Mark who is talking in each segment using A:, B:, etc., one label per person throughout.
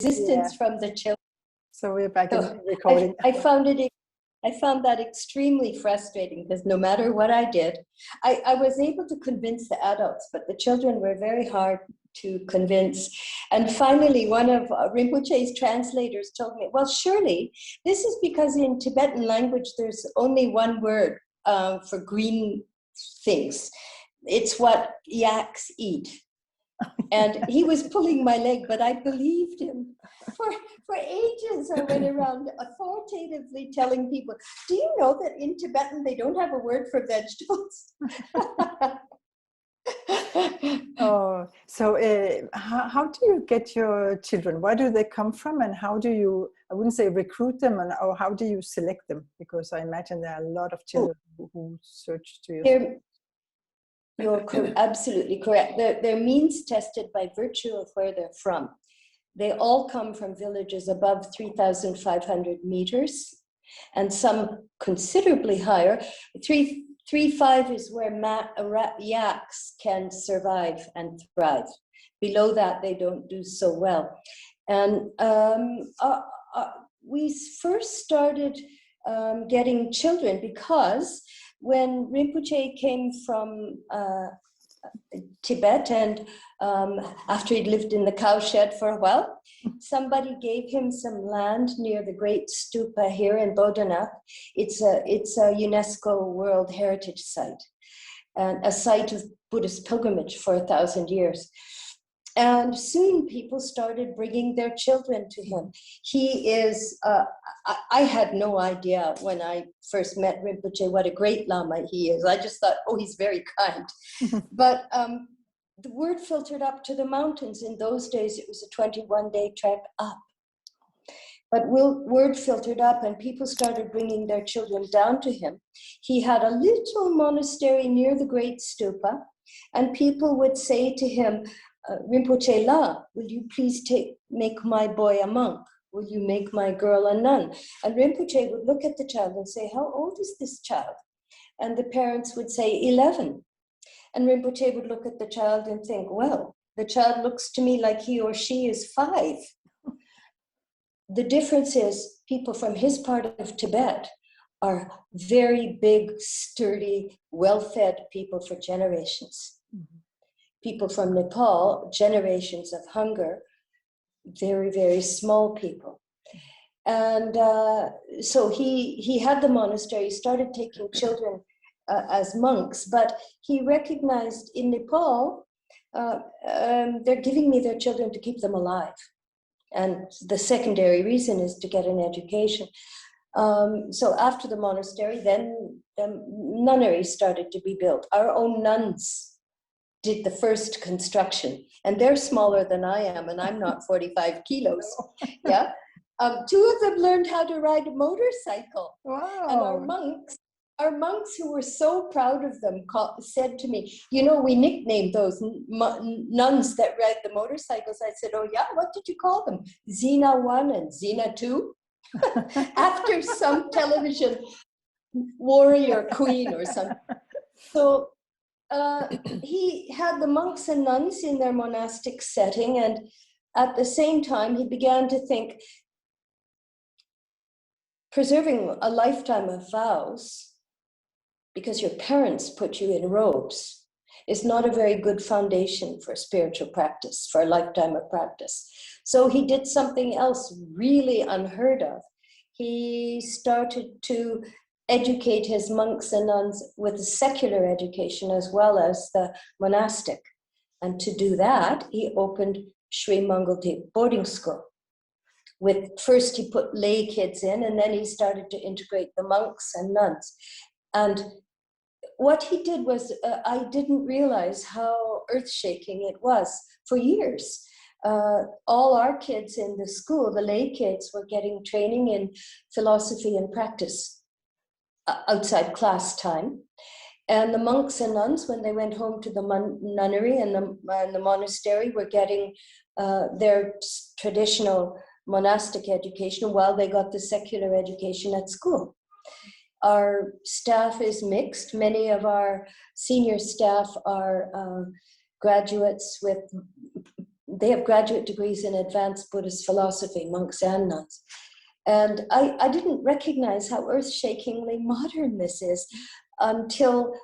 A: resistance from the children.
B: So we're back in
A: So
B: the recording.
A: I found that extremely frustrating because no matter what I did, I was able to convince the adults, but the children were very hard to convince. And finally, one of Rinpoche's translators told me, well, Shirley, this is because in Tibetan language, there's only one word for green things. It's what yaks eat. And he was pulling my leg, but I believed him. For ages, I went around authoritatively telling people, do you know that in Tibetan, they don't have a word for vegetables?
B: Oh, so how do you get your children? Where do they come from, and how do you, I wouldn't say recruit them, or how do you select them? Because I imagine there are a lot of children who search to you.
A: You're absolutely correct. They're means tested by virtue of where they're from. They all come from villages above 3,500 meters, and some considerably higher. 3.5 is where yaks can survive and thrive. Below that, they don't do so well. And we first started getting children because when Rinpoche came from Tibet, and after he'd lived in the cowshed for a while, somebody gave him some land near the great stupa here in Bodhanath. It's a UNESCO World Heritage Site, and a site of Buddhist pilgrimage for 1,000 years. And soon people started bringing their children to him. He is, I had no idea when I first met Rinpoche what a great Lama he is. I just thought, oh, he's very kind. But the word filtered up to the mountains. In those days, it was a 21-day trek up. But word filtered up and people started bringing their children down to him. He had a little monastery near the great stupa, and people would say to him, Rinpoche La, will you please make my boy a monk? Will you make my girl a nun? And Rinpoche would look at the child and say, how old is this child? And the parents would say 11. And Rinpoche would look at the child and think, well, the child looks to me like he or she is 5. The difference is people from his part of Tibet are very big, sturdy, well-fed people for generations. People from Nepal, generations of hunger, very, very small people. And so he had the monastery, started taking children as monks, but he recognized in Nepal, they're giving me their children to keep them alive. And the secondary reason is to get an education. So after the monastery, then the nunnery started to be built. Our own nuns did the first construction, and they're smaller than I am, and I'm not 45 kilos. Yeah, 2 of them learned how to ride a motorcycle.
B: Wow.
A: And our monks who were so proud of them said to me, you know, we nicknamed those nuns that ride the motorcycles. I said, oh yeah, what did you call them? Zina 1 and Zina 2? After some television warrior queen or something. So he had the monks and nuns in their monastic setting, and at the same time he began to think preserving a lifetime of vows because your parents put you in robes is not a very good foundation for spiritual practice, for a lifetime of practice. So he did something else really unheard of. He started to educate his monks and nuns with a secular education as well as the monastic. And to do that, he opened Sri Mangaldeep boarding school. First he put lay kids in, and then he started to integrate the monks and nuns. And what he did was, I didn't realize how earth-shaking it was. For years, all our kids in the school, the lay kids, were getting training in philosophy and practice outside class time. And the monks and nuns, when they went home to the nunnery and the monastery, were getting their traditional monastic education while they got the secular education at school. Our staff is mixed. Many of our senior staff are graduates with they have graduate degrees in advanced Buddhist philosophy, monks and nuns. And I didn't recognize how earth-shakingly modern this is until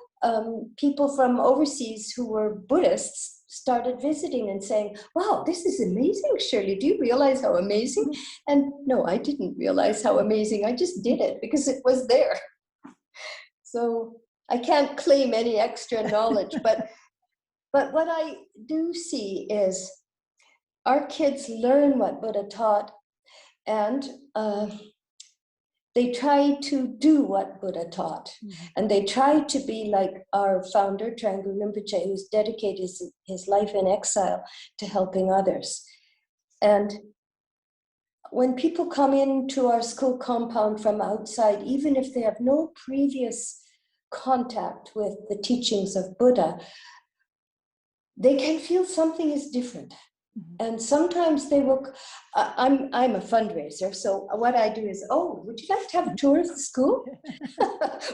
A: people from overseas who were Buddhists started visiting and saying, wow, this is amazing, Shirley. Do you realize how amazing? And no, I didn't realize how amazing. I just did it because it was there. So I can't claim any extra knowledge, but what I do see is our kids learn what Buddha taught, and they try to do what Buddha taught. Mm-hmm. And they try to be like our founder, Tranggu Rinpoche, who's dedicated his life in exile to helping others. And when people come into our school compound from outside, even if they have no previous contact with the teachings of Buddha, they can feel something is different. Mm-hmm. And sometimes they will, I'm a fundraiser, so what I do is, oh, would you like to have a tour of the school?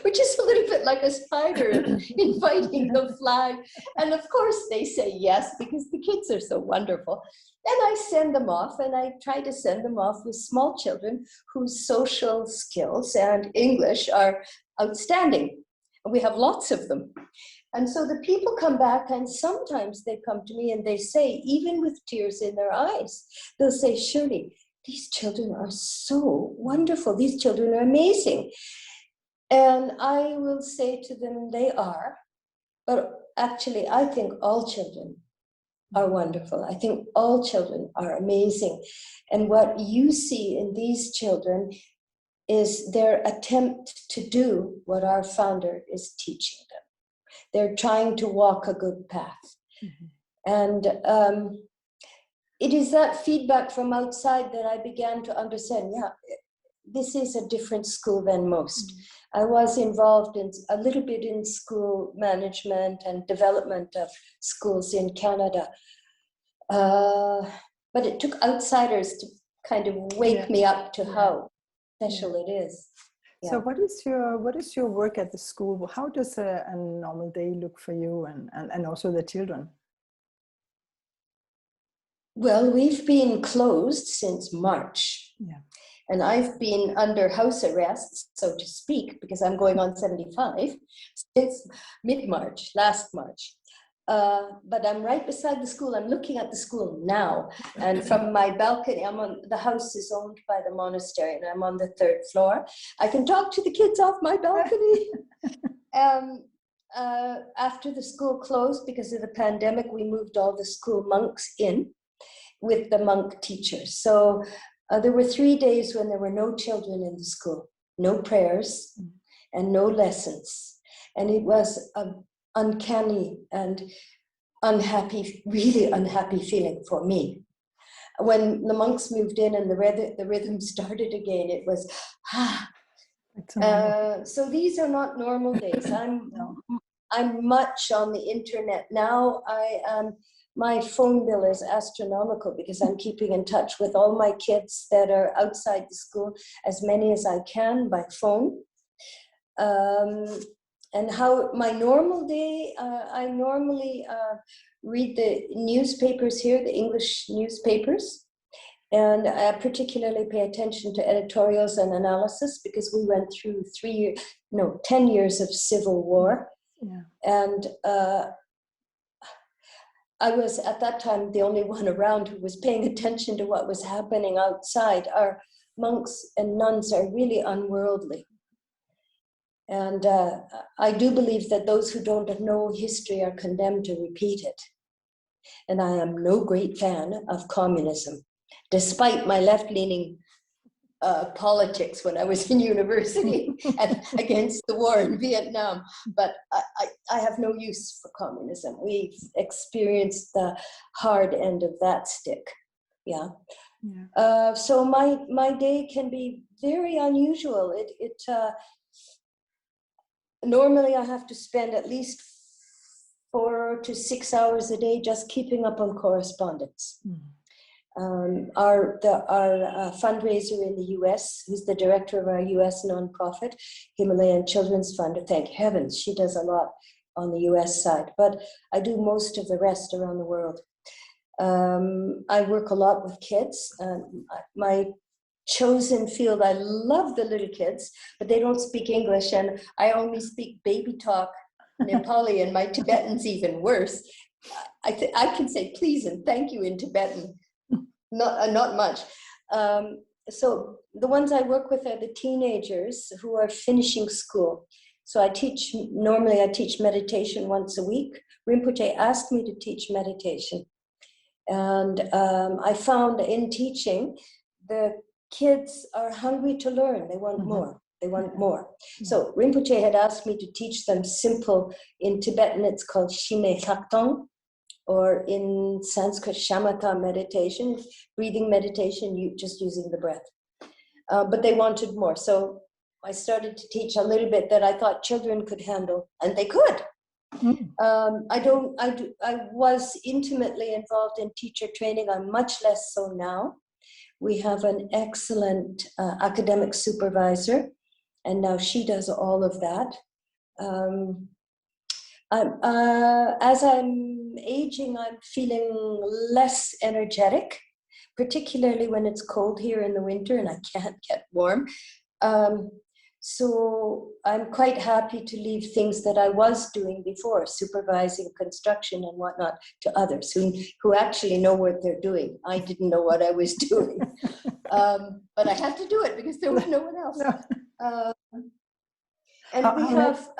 A: Which is a little bit like a spider inviting the fly. And of course they say yes, because the kids are so wonderful. And I send them off, and I try to send them off with small children whose social skills and English are outstanding. And we have lots of them. And so the people come back, and sometimes they come to me and they say, even with tears in their eyes, they'll say, Shirley, these children are so wonderful. These children are amazing. And I will say to them, they are. But actually, I think all children are wonderful. I think all children are amazing. And what you see in these children is their attempt to do what our founder is teaching them. They're trying to walk a good path. Mm-hmm. And it is that feedback from outside that I began to understand, yeah, this is a different school than most. Mm-hmm. I was involved in a little bit in school management and development of schools in Canada. But it took outsiders to kind of wake me up to how special it is.
B: Yeah. So what is your work at the school? How does a normal day look for you and also the children?
A: Well, we've been closed since March. Yeah. And I've been under house arrest, so to speak, because I'm going on 75, since mid-March, last March. But I'm right beside the school. I'm looking at the school now. And from my balcony, the house is owned by the monastery, and I'm on the 3rd floor. I can talk to the kids off my balcony. After the school closed, because of the pandemic, we moved all the school monks in with the monk teachers. So there were 3 days when there were no children in the school, no prayers, and no lessons. And it was uncanny and unhappy, really unhappy feeling for me. When the monks moved in and the rhythm started again, it was, so these are not normal days. I'm much on the internet now. My phone bill is astronomical because I'm keeping in touch with all my kids that are outside the school, as many as I can by phone. And how my normal day, I normally read the newspapers here, the English newspapers, and I particularly pay attention to editorials and analysis because we went through 10 years of civil war. Yeah. And I was at that time the only one around who was paying attention to what was happening outside. Our monks and nuns are really unworldly. And I do believe that those who don't know history are condemned to repeat it. And I am no great fan of communism, despite my left-leaning politics when I was in university and against the war in Vietnam. But I have no use for communism. We've experienced the hard end of that stick. Yeah. So my day can be very unusual. Normally, I have to spend at least 4 to 6 hours a day just keeping up on correspondence. Our fundraiser in the US, who's the director of our US nonprofit, Himalayan Children's Fund, thank heavens, she does a lot on the US side, but I do most of the rest around the world. I work a lot with kids. My chosen field, I love the little kids, but they don't speak English, and I only speak baby talk Nepali, and my Tibetan's even worse. I can say please and thank you in Tibetan, not much. So the ones I work with are the teenagers who are finishing school. So normally I teach meditation once a week. Rinpoche asked me to teach meditation. And I found in teaching, the kids are hungry to learn. They want more. They want more. So Rinpoche had asked me to teach them simple, in Tibetan it's called Shime Thaktong, or in Sanskrit Shamatha meditation, breathing meditation, just using the breath. But they wanted more. So I started to teach a little bit that I thought children could handle, and they could. I was intimately involved in teacher training. I'm much less so now. We have an excellent academic supervisor, and now she does all of that. As I'm aging, I'm feeling less energetic, particularly when it's cold here in the winter and I can't get warm. So I'm quite happy to leave things that I was doing before, supervising construction and whatnot, to others who actually know what they're doing. I didn't know what I was doing, but I had to do it because there was no one else. And we have.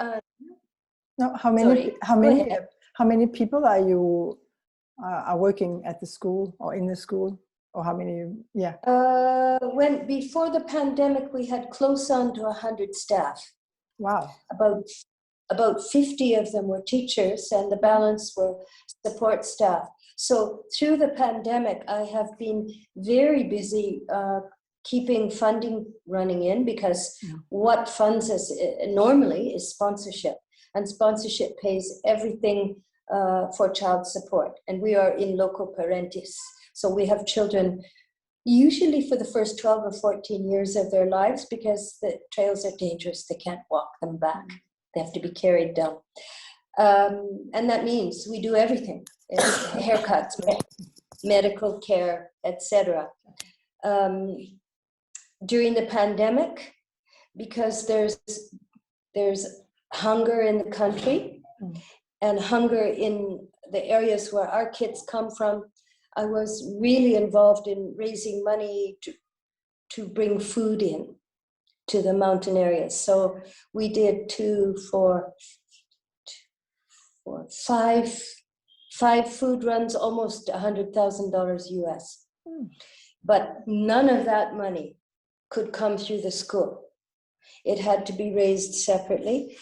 B: How many people are you are working at the school or in the school? Or how many? Yeah.
A: When before the pandemic, we had close on to 100 staff.
B: Wow.
A: About 50 of them were teachers, and the balance were support staff. So through the pandemic, I have been very busy keeping funding running in, because what funds us normally is sponsorship, and sponsorship pays everything for child support, and we are in loco parentis. So we have children usually for the first 12 or 14 years of their lives, because the trails are dangerous. They can't walk them back. They have to be carried down. And that means we do everything. Haircuts, medical care, etc. During the pandemic, because there's hunger in the country and hunger in the areas where our kids come from, I was really involved in raising money to bring food in to the mountain areas. So we did 5 food runs, almost $100,000 US. But none of that money could come through the school. It had to be raised separately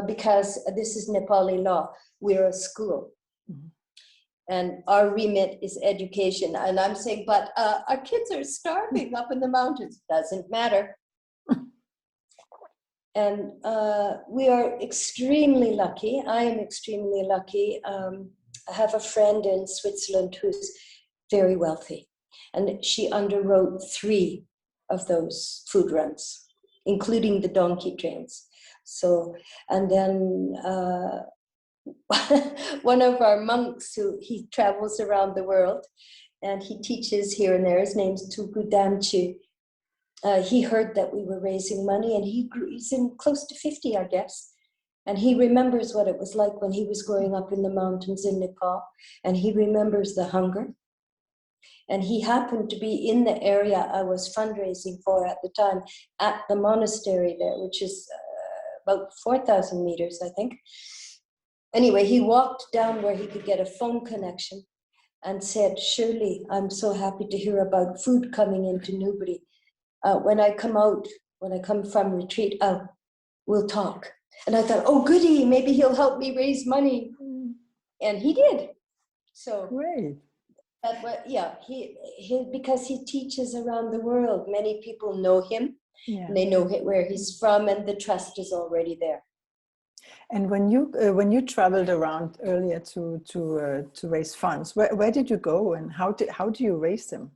A: because this is Nepali law. We're a school. And our remit is education. And I'm saying, but our kids are starving up in the mountains. Doesn't matter. And we are extremely lucky. I am extremely lucky. I have a friend in Switzerland who's very wealthy. And she underwrote 3 of those food runs, including the donkey trains. So, and then one of our monks, he travels around the world and he teaches here and there. His name's Tugu Damchi. He heard that we were raising money, and he's in close to 50, I guess. And he remembers what it was like when he was growing up in the mountains in Nepal. And he remembers the hunger. And he happened to be in the area I was fundraising for at the time, at the monastery there, which is about 4,000 meters, I think. Anyway, he walked down where he could get a phone connection and said, "Shirley, I'm so happy to hear about food coming into Newbury. When I come from retreat, we'll talk." And I thought, oh, goody, maybe he'll help me raise money. And he did. So
B: great.
A: Because he teaches around the world. Many people know him.
B: Yeah.
A: And they know where he's from, and the trust is already there.
B: And when you traveled around earlier to raise funds, where did you go, and how do you raise them?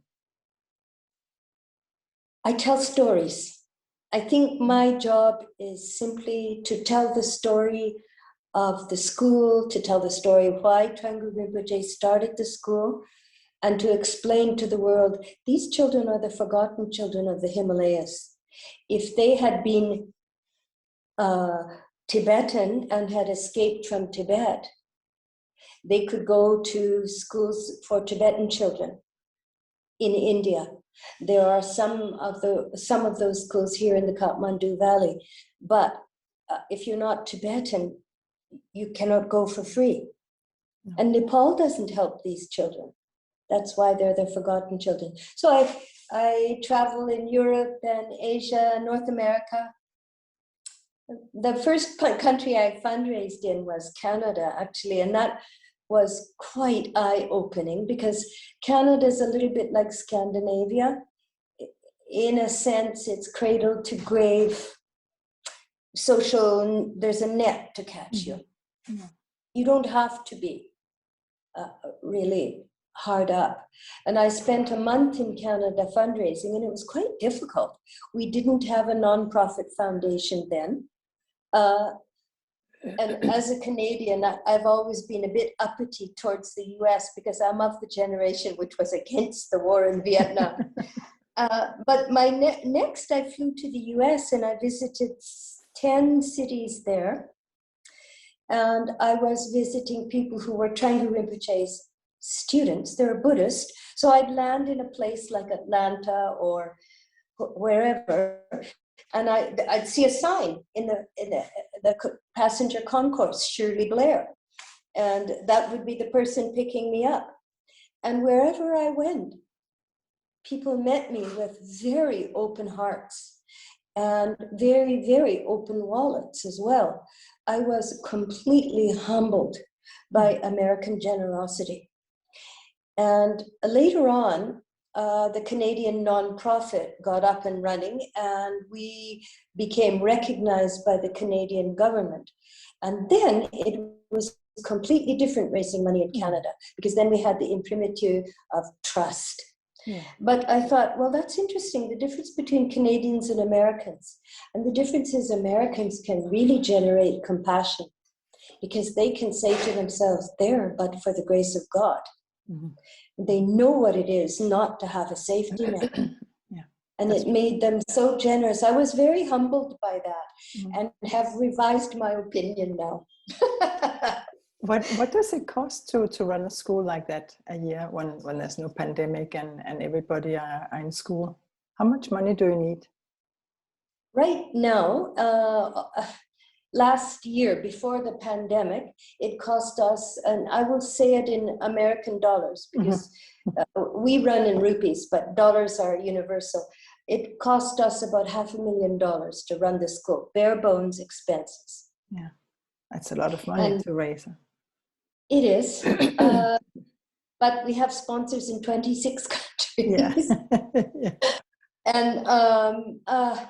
A: I tell stories. I think my job is simply to tell the story of the school, to tell the story why Trungpa Rinpoche started the school, and to explain to the world, these children are the forgotten children of the Himalayas. If they had been Tibetan and had escaped from Tibet, they could go to schools for Tibetan children in India. There are some of those schools here in the Kathmandu Valley, but if you're not Tibetan, you cannot go for free. No. And Nepal doesn't help these children. That's why they're the forgotten children. So I travel in Europe and Asia, North America. The first country I fundraised in was Canada, actually, and that was quite eye-opening because Canada is a little bit like Scandinavia. In a sense, it's cradle to grave, social, there's a net to catch you. Mm-hmm. You don't have to be really hard up. And I spent a month in Canada fundraising, and it was quite difficult. We didn't have a nonprofit foundation then. And as a Canadian, I've always been a bit uppity towards the US because I'm of the generation which was against the war in Vietnam. But next I flew to the US and I visited 10 cities there. And I was visiting people who were Trungpa Rinpoche's students. They're Buddhist. So I'd land in a place like Atlanta or wherever, and I'd see a sign in the passenger concourse, Shirley, Blair. And that would be the person picking me up. And wherever I went, people met me with very open hearts and very, very open wallets as well. I was completely humbled by American generosity. And later on, the Canadian nonprofit got up and running, and we became recognized by the Canadian government. And then it was completely different raising money in Canada, because then we had the imprimatur of trust. Yeah. But I thought, well, that's interesting, the difference between Canadians and Americans. And the difference is Americans can really generate compassion because they can say to themselves, there, but for the grace of God. Mm-hmm. They know what it is not to have a safety net. Yeah, and it made them so generous. I was very humbled by that, and have revised my opinion now.
B: What does it cost to run a school like that a year when there's no pandemic and everybody are in school? How much money do you need?
A: Right now, last year, before the pandemic, it cost us, and I will say it in American dollars because we run in rupees, but dollars are universal. It cost us about $500,000 to run the school, bare bones expenses.
B: Yeah, that's a lot of money to raise.
A: It is, but we have sponsors in 26 countries. Yeah. Yeah.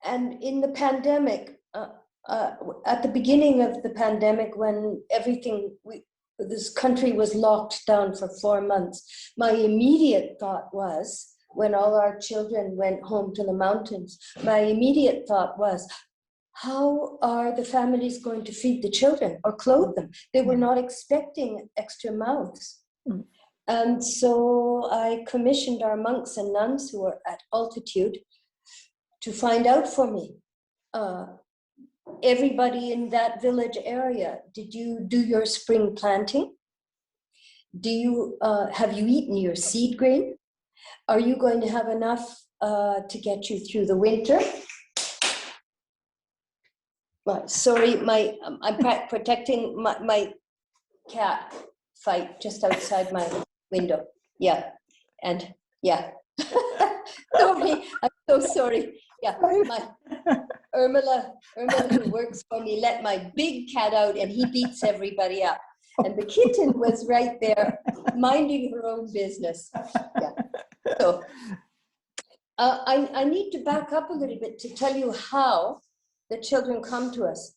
A: And in the pandemic, at the beginning of the pandemic, when this country was locked down for 4 months, my immediate thought was, when all our children went home to the mountains, my immediate thought was, how are the families going to feed the children or clothe them? They were not expecting extra mouths. Mm. And so I commissioned our monks and nuns who were at altitude to find out for me. Everybody in that village area, did you do your spring planting? Have you eaten your seed grain? Are you going to have enough to get you through the winter? Sorry, I'm protecting my cat fight just outside my window. Yeah, and yeah. Sorry, I'm so sorry. Yeah, my Irmila, who works for me, let my big cat out and he beats everybody up. And the kitten was right there minding her own business. Yeah. So I need to back up a little bit to tell you how the children come to us.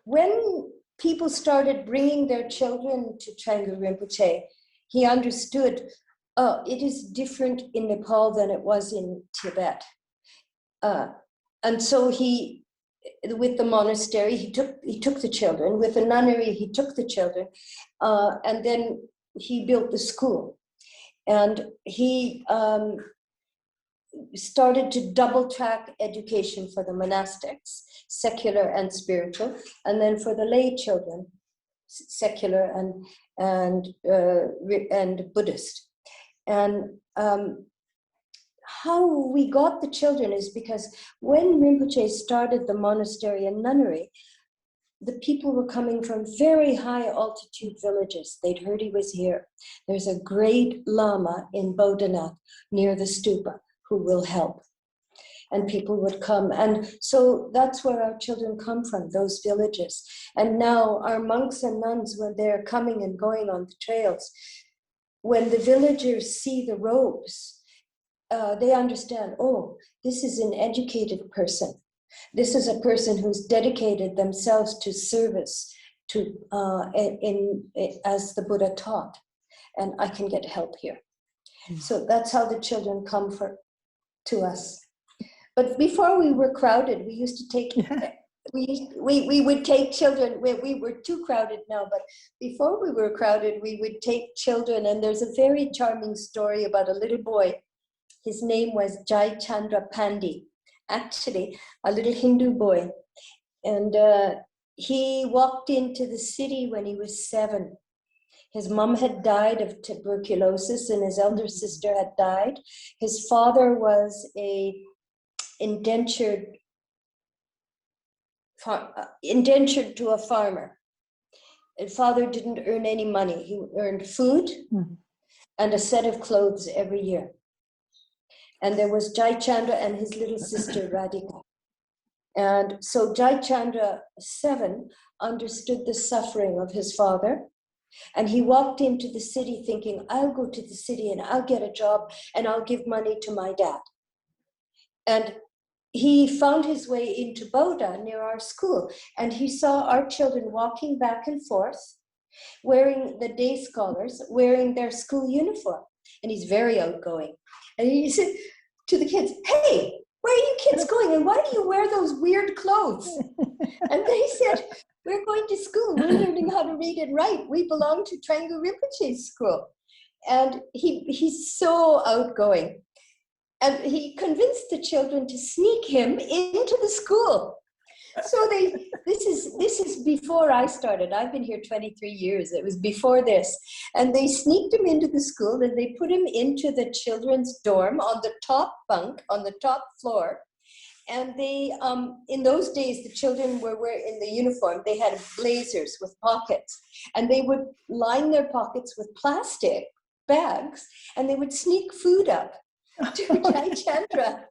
A: When people started bringing their children to Trungpa Rinpoche, he understood, it is different in Nepal than it was in Tibet. And so he with the monastery, he took the children. With the nunnery, he took the children, and then he built the school, and he started to double track education for the monastics, secular and spiritual, and then for the lay children, secular and Buddhist. And how we got the children is because when Rinpoche started the monastery and nunnery, the people were coming from very high altitude villages. They'd heard he was here. There's a great Lama in Bodhanath near the stupa who will help. And people would come. And so that's where our children come from, those villages. And now our monks and nuns, when they're coming and going on the trails, when the villagers see the robes, they understand, oh, this is an educated person. This is a person who's dedicated themselves to service, to as the Buddha taught, and I can get help here. So that's how the children come to us. But before we were crowded, we used to take, we would take children. We were too crowded now, but before we were crowded, we would take children. And there's a very charming story about a little boy. His name was Jai Chandra Pandey, actually a little Hindu boy. And he walked into the city when he was 7. His mom had died of tuberculosis and his elder sister had died. His father was indentured to a farmer. His father didn't earn any money. He earned food and a set of clothes every year. And there was Jai Chandra and his little sister Radhika. And so Jai Chandra 7 understood the suffering of his father. And he walked into the city thinking, I'll go to the city and I'll get a job and I'll give money to my dad. And he found his way into Boda near our school. And he saw our children walking back and forth, wearing the day scholars, wearing their school uniform. And he's very outgoing. And he said to the kids, hey, where are you kids going? And why do you wear those weird clothes? And they said, we're going to school. We're learning how to read and write. We belong to Trangu Rinpoche's school. And he's so outgoing. And he convinced the children to sneak him into the school. So this is before I started. I've been here 23 years. It was before this. And they sneaked him into the school and they put him into the children's dorm on the top bunk, on the top floor. And they, in those days, the children were in the uniform. They had blazers with pockets. And they would line their pockets with plastic bags. And they would sneak food up to Jai Chandra.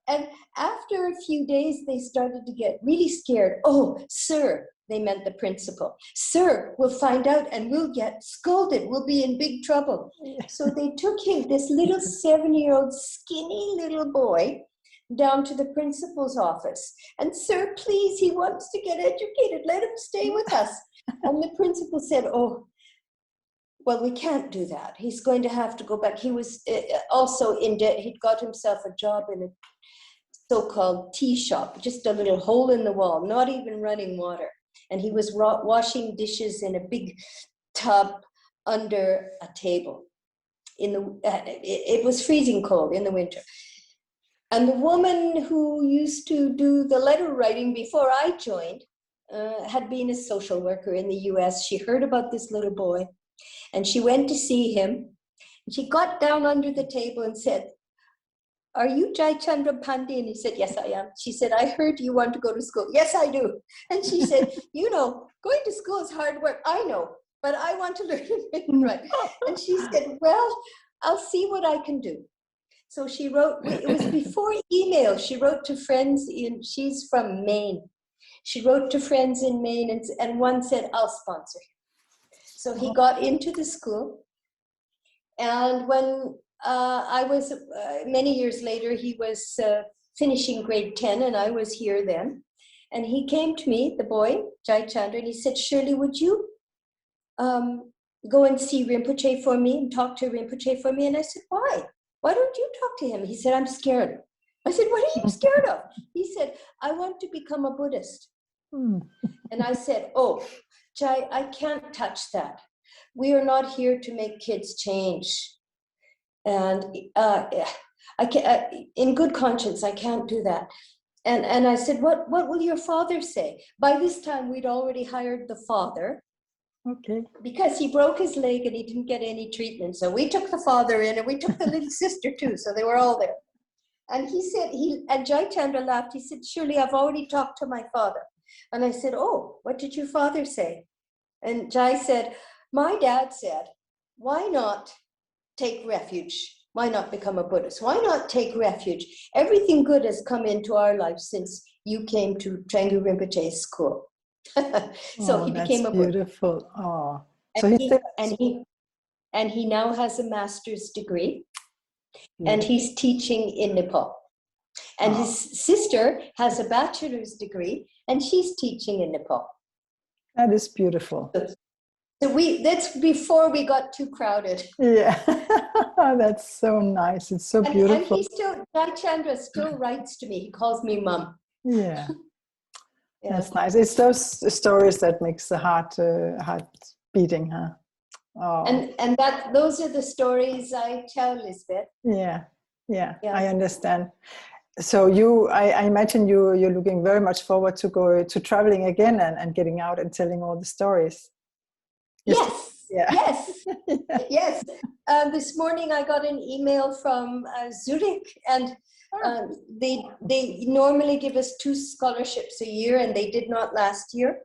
A: And after a few days, they started to get really scared. Oh, sir, they meant the principal. Sir, we'll find out and we'll get scolded. We'll be in big trouble. So they took him, this little 7-year-old skinny little boy, down to the principal's office. And sir, please, he wants to get educated. Let him stay with us. And the principal said, oh, well, we can't do that. He's going to have to go back. He was also in debt. He'd got himself a job in a so-called tea shop, just a little hole in the wall, not even running water. And he was washing dishes in a big tub under a table. It was freezing cold in the winter. And the woman who used to do the letter writing before I joined had been a social worker in the US. She heard about this little boy and she went to see him. She got down under the table and said, are you Jai Chandra Pandey? And he said, yes, I am. She said, I heard you want to go to school. Yes, I do. And she said, you know, going to school is hard work. I know, but I want to learn to read and write. And she said, well, I'll see what I can do. So she wrote, it was before email. She wrote to friends she's from Maine. She wrote to friends in Maine and one said, I'll sponsor him. So he got into the school. And when I was, many years later, he was finishing grade 10 and I was here then. And he came to me, the boy, Jai Chandra, and he said, Shirley, would you go and see Rinpoche for me and talk to Rinpoche for me? And I said, why? Why don't you talk to him? He said, I'm scared. I said, what are you scared of? He said, I want to become a Buddhist.
B: Mm.
A: And I said, oh, Jai, I can't touch that. We are not here to make kids change. And I can't, in good conscience, I can't do that. And I said, what will your father say? By this time, we'd already hired the father.
B: Okay.
A: Because he broke his leg and he didn't get any treatment. So we took the father in and we took the little sister too. So they were all there. And he said, and Jai Chandra laughed. He said, Shirley, I've already talked to my father. And I said, oh, what did your father say? And Jai said, my dad said, why not take refuge? Why not become a Buddhist? Why not take refuge? Everything good has come into our life since you came to Trangu Rinpoche's school. So he became a Buddhist.
B: Beautiful. Oh,
A: And
B: so
A: he now has a master's degree,
B: beautiful.
A: and he's teaching in Nepal. And his sister has a bachelor's degree, and she's teaching in Nepal.
B: That is beautiful.
A: So that's before we got too crowded.
B: Yeah, that's so nice. It's so beautiful.
A: And he still, Jai Chandra still writes to me. He calls me Mum.
B: Yeah.
A: Yeah.
B: That's nice. It's those stories that makes the heart beating, huh? Oh.
A: And those are the stories I tell, Lisbeth.
B: Yeah, I understand. So I imagine you're looking very much forward to go to traveling again and getting out and telling all the stories.
A: Yes.
B: Yeah.
A: Yes. Yes. This morning I got an email from Zurich, and they normally give us 2 scholarships a year, and they did not last year.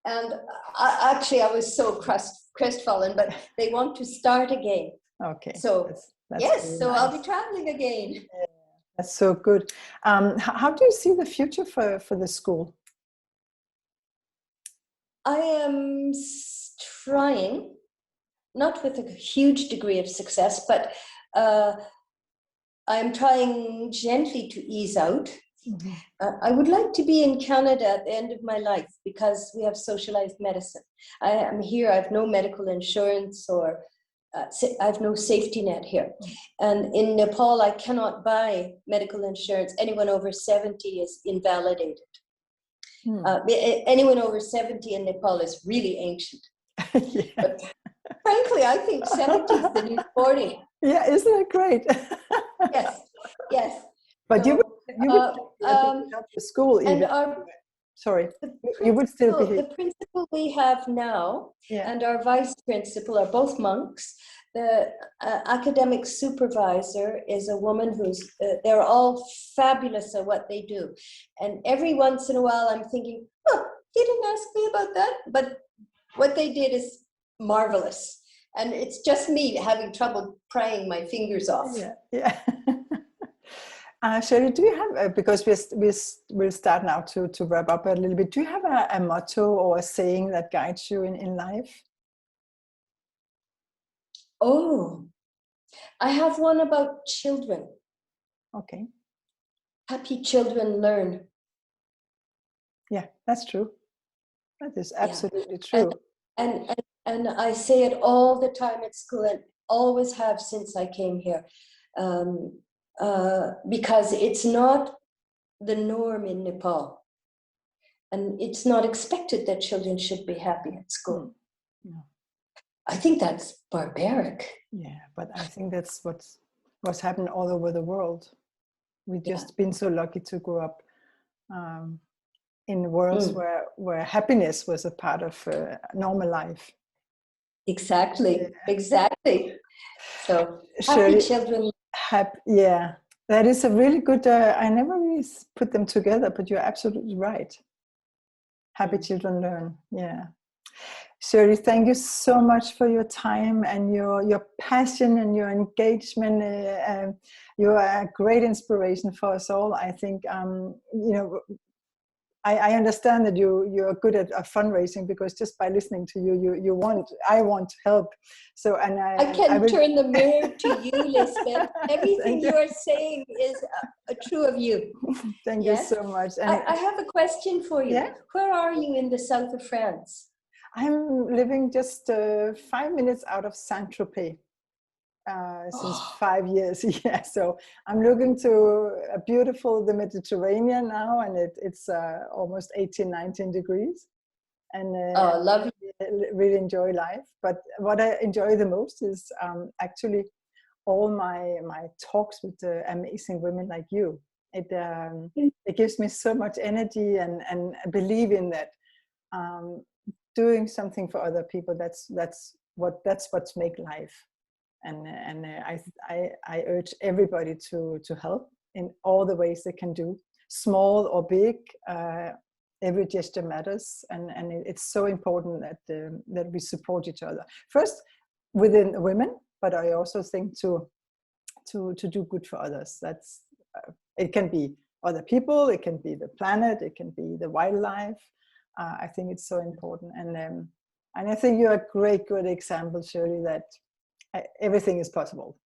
A: And I was so crestfallen, but they want to start again.
B: Okay.
A: So
B: that's
A: yes,
B: really
A: so
B: nice.
A: I'll be traveling again.
B: Yeah, that's so good. How do you see the future for the school?
A: I am trying, not with a huge degree of success, but I'm trying gently to ease out. Mm-hmm. I would like to be in Canada at the end of my life because we have socialized medicine. I am here, I have no medical insurance, or I have no safety net here. And in Nepal, I cannot buy medical insurance. Anyone over 70 is invalidated. Anyone over 70 in Nepal is really ancient. Yeah. But frankly, I think 70 is the new 40.
B: Yeah, isn't it great?
A: Yes, yes.
B: But so, you would help the school even. You would still be here.
A: The principal we have now and our vice principal are both monks. The academic supervisor is a woman who's, they're all fabulous at what they do. And every once in a while I'm thinking, oh, he didn't ask me about that. But what they did is marvelous. And it's just me having trouble prying my fingers off.
B: Yeah. Shirley, do you have, because we'll start now to wrap up a little bit, do you have a motto or a saying that guides you in life?
A: Oh, I have one about children.
B: Okay.
A: Happy children learn.
B: Yeah, that's true. That is absolutely true.
A: And I say it all the time at school, and always have since I came here. Because it's not the norm in Nepal. And it's not expected that children should be happy at school. No. I think that's barbaric.
B: Yeah, but I think that's what's happened all over the world. We've just been so lucky to grow up in worlds where happiness was a part of normal life.
A: Exactly, exactly. So
B: Shirley,
A: happy children.
B: Yeah, that is a really good, I never really put them together, but you're absolutely right. Happy children learn, yeah. Shirley, thank you so much for your time and your passion and your engagement. You're a great inspiration for us all. I think, I understand that you're good at fundraising, because just by listening to you I want to help. So, and
A: I can turn the mirror to you, Lisbeth. Everything you are saying is true of you.
B: Thank you so much.
A: And I have a question for you. Yeah? Where are you in the south of France?
B: I'm living just 5 minutes out of Saint-Tropez. since 5 years. Yeah, so I'm looking to a beautiful, the Mediterranean now, and it's almost 18, 19 degrees. And
A: Oh, lovely.
B: really enjoy life. But what I enjoy the most is actually all my talks with amazing women like you. It gives me so much energy and believing that doing something for other people, that's what's make life. And I urge everybody to help in all the ways they can do, small or big. Every gesture matters, and it's so important that we support each other first within women, but I also think to do good for others. That's it can be other people, it can be the planet, it can be the wildlife. I think it's so important, and I think you're a good example, Shirley, that everything is possible.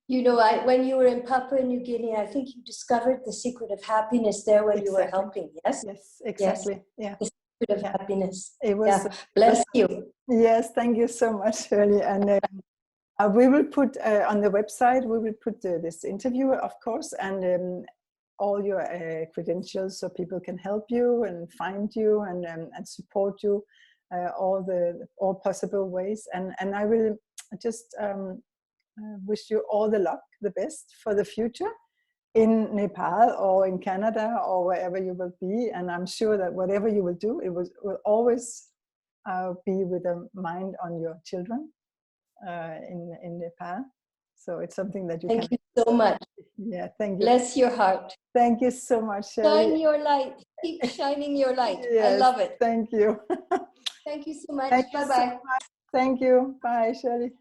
A: You know, when you were in Papua New Guinea, I think you discovered the secret of happiness there when you were helping. Yes.
B: Yes, exactly.
A: Yes. Yeah. The secret of happiness.
B: It was.
A: Yeah. Bless you.
B: Yes, thank you so much, Shirley. And we will put on the website. We will put this interview, of course, and all your credentials, so people can help you and find you and support you all possible ways. And I will just wish you all the luck, the best for the future in Nepal or in Canada or wherever you will be. And I'm sure that whatever you will do, it will always be with a mind on your children in Nepal. So it's something that you can.
A: Thank you so much.
B: Yeah, thank you.
A: Bless your heart.
B: Thank you so much, Shirley.
A: Shine your light. Keep shining your light.
B: Yes,
A: I love it.
B: Thank you.
A: Thank you so much.
B: Thank you
A: Bye-bye.
B: so much. Thank you. Bye, Shirley.